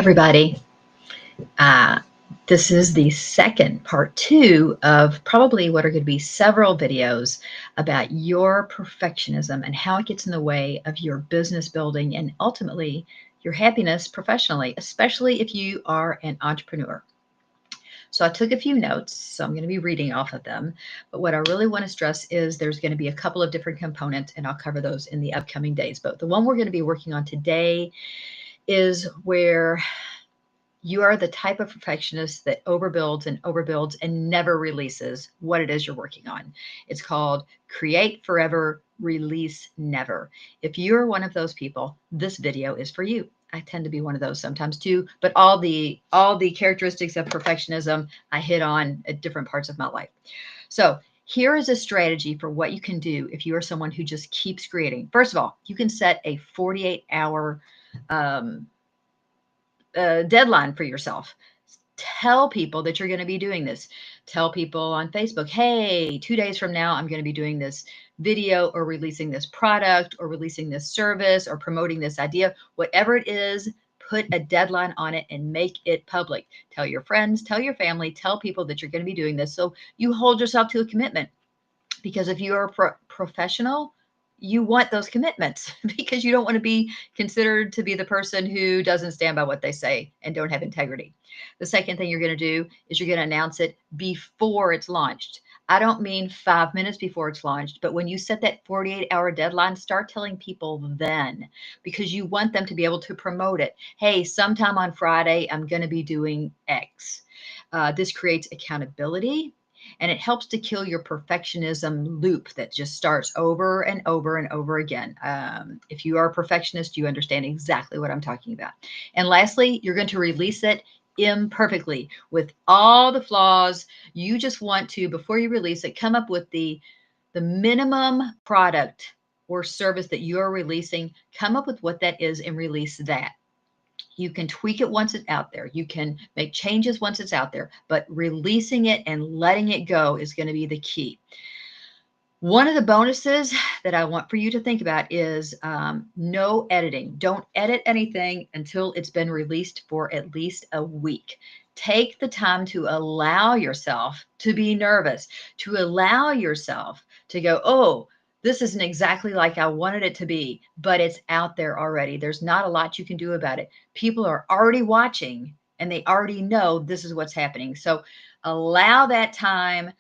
everybody. Uh, this is the second part two of probably what are going to be several videos about your perfectionism and how it gets in the way of your business building and ultimately your happiness professionally, especially if you are an entrepreneur. So I took a few notes, so I'm going to be reading off of them. But what I really want to stress is there's going to be a couple of different components, and I'll cover those in the upcoming days. But the one we're going to be working on today is where you are the type of perfectionist that overbuilds and never releases what it is you're working on. It's called create forever, release never. If you're one of those people, this video is for you. I tend to be one of those sometimes too, but all the characteristics of perfectionism I hit on at different parts of my life. So here is a strategy for what you can do if you are someone who just keeps creating. First of all, you can set a 48-hour deadline for yourself. Tell people that you're going to be doing this. Tell people on Facebook, hey, 2 days from now, I'm going to be doing this video or releasing this product or releasing this service or promoting this idea. Whatever it is, put a deadline on it and make it public. Tell your friends, tell your family, tell people that you're going to be doing this. So you hold yourself to a commitment. Because if you're a professional, you want those commitments because you don't want to be considered to be the person who doesn't stand by what they say and don't have integrity. The second thing you're going to do is you're going to announce it before it's launched. I don't mean 5 minutes before it's launched, but when you set that 48-hour deadline, start telling people then because you want them to be able to promote it. Hey, sometime on Friday, I'm going to be doing X. This creates accountability. And it helps to kill your perfectionism loop that just starts over and over and over again. If you are a perfectionist, you understand exactly what I'm talking about. And lastly, you're going to release it imperfectly with all the flaws. You just want to, before you release it, come up with the minimum product or service that you're releasing. Come up with what that is and release that. You can tweak it once it's out there. You can make changes once it's out there, but releasing it and letting it go is going to be the key. One of the bonuses that I want for you to think about is no editing. Don't edit anything until it's been released for at least a week. Take the time to allow yourself to be nervous, to allow yourself to go, oh, this isn't exactly like I wanted it to be, but it's out there already. There's not a lot you can do about it. People are already watching and they already know this is what's happening. So allow that time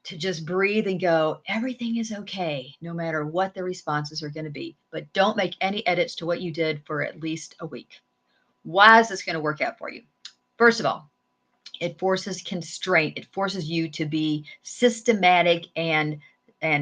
to just breathe and go, everything is okay, no matter what the responses are going to be. But don't make any edits to what you did for at least a week. Why is this going to work out for you? First of all, it forces constraint. It forces you to be systematic and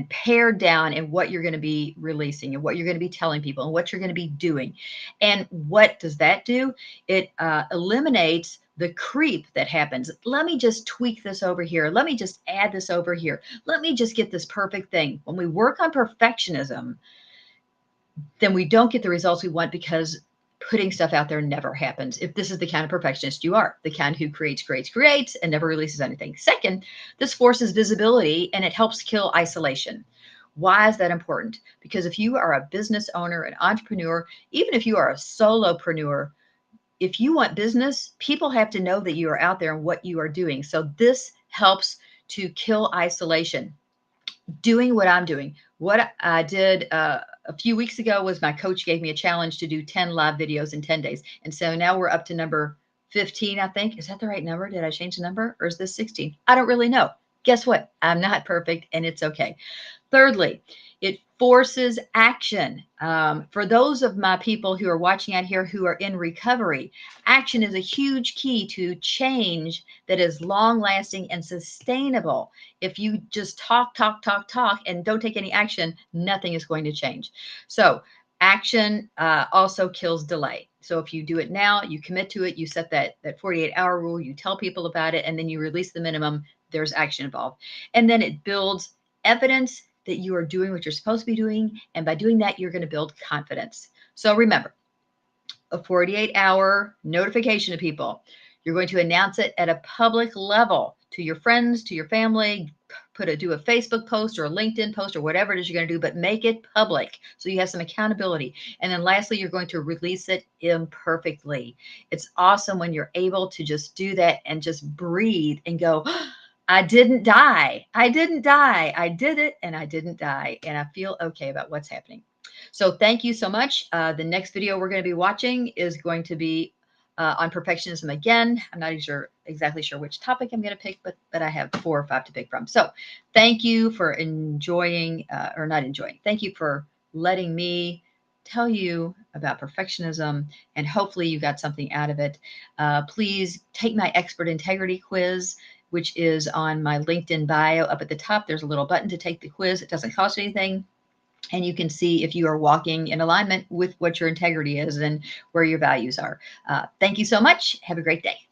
pared down in what you're going to be releasing and what you're going to be telling people and what you're going to be doing. And what does that do? It eliminates the creep that happens. Let me just tweak this over here. Let me just add this over here. Let me just get this perfect thing. When we work on perfectionism, then we don't get the results we want because putting stuff out there never happens. If this is the kind of perfectionist you are, the kind who creates, and never releases anything. Second, this forces visibility and it helps kill isolation. Why is that important? Because if you are a business owner, an entrepreneur, even if you are a solopreneur, if you want business, people have to know that you are out there and what you are doing. So this helps to kill isolation. Doing what I'm doing. What I did a few weeks ago was my coach gave me a challenge to do 10 live videos in 10 days. And so now we're up to number 15, I think. Is that the right number? Did I change the number or is this 16? I don't really know. Guess what? I'm not perfect and it's okay. Thirdly, it forces action. For those of my people who are watching out here who are in recovery, action is a huge key to change that is long lasting and sustainable. If you just talk, and don't take any action, nothing is going to change. So action also kills delay. So if you do it now, you commit to it, you set that 48-hour rule, you tell people about it, and then you release the minimum, there's action involved. And then it builds evidence that you are doing what you're supposed to be doing. And by doing that, you're going to build confidence. So remember, a 48-hour notification to people. You're going to announce it at a public level to your friends, to your family, do a Facebook post or a LinkedIn post or whatever it is you're going to do, but make it public so you have some accountability. And then lastly, you're going to release it imperfectly. It's awesome when you're able to just do that and just breathe and go, I didn't die. I didn't die. I did it and I didn't die. And I feel okay about what's happening. So thank you so much. The next video we're going to be watching is going to be on perfectionism again. I'm not exactly sure which topic I'm going to pick, but I have 4 or 5 to pick from. So thank you for enjoying, or not enjoying. Thank you for letting me tell you about perfectionism, and hopefully you got something out of it. Please take my expert integrity quiz, which is on my LinkedIn bio. Up at the top, there's a little button to take the quiz. It doesn't cost anything. And you can see if you are walking in alignment with what your integrity is and where your values are. Thank you so much. Have a great day.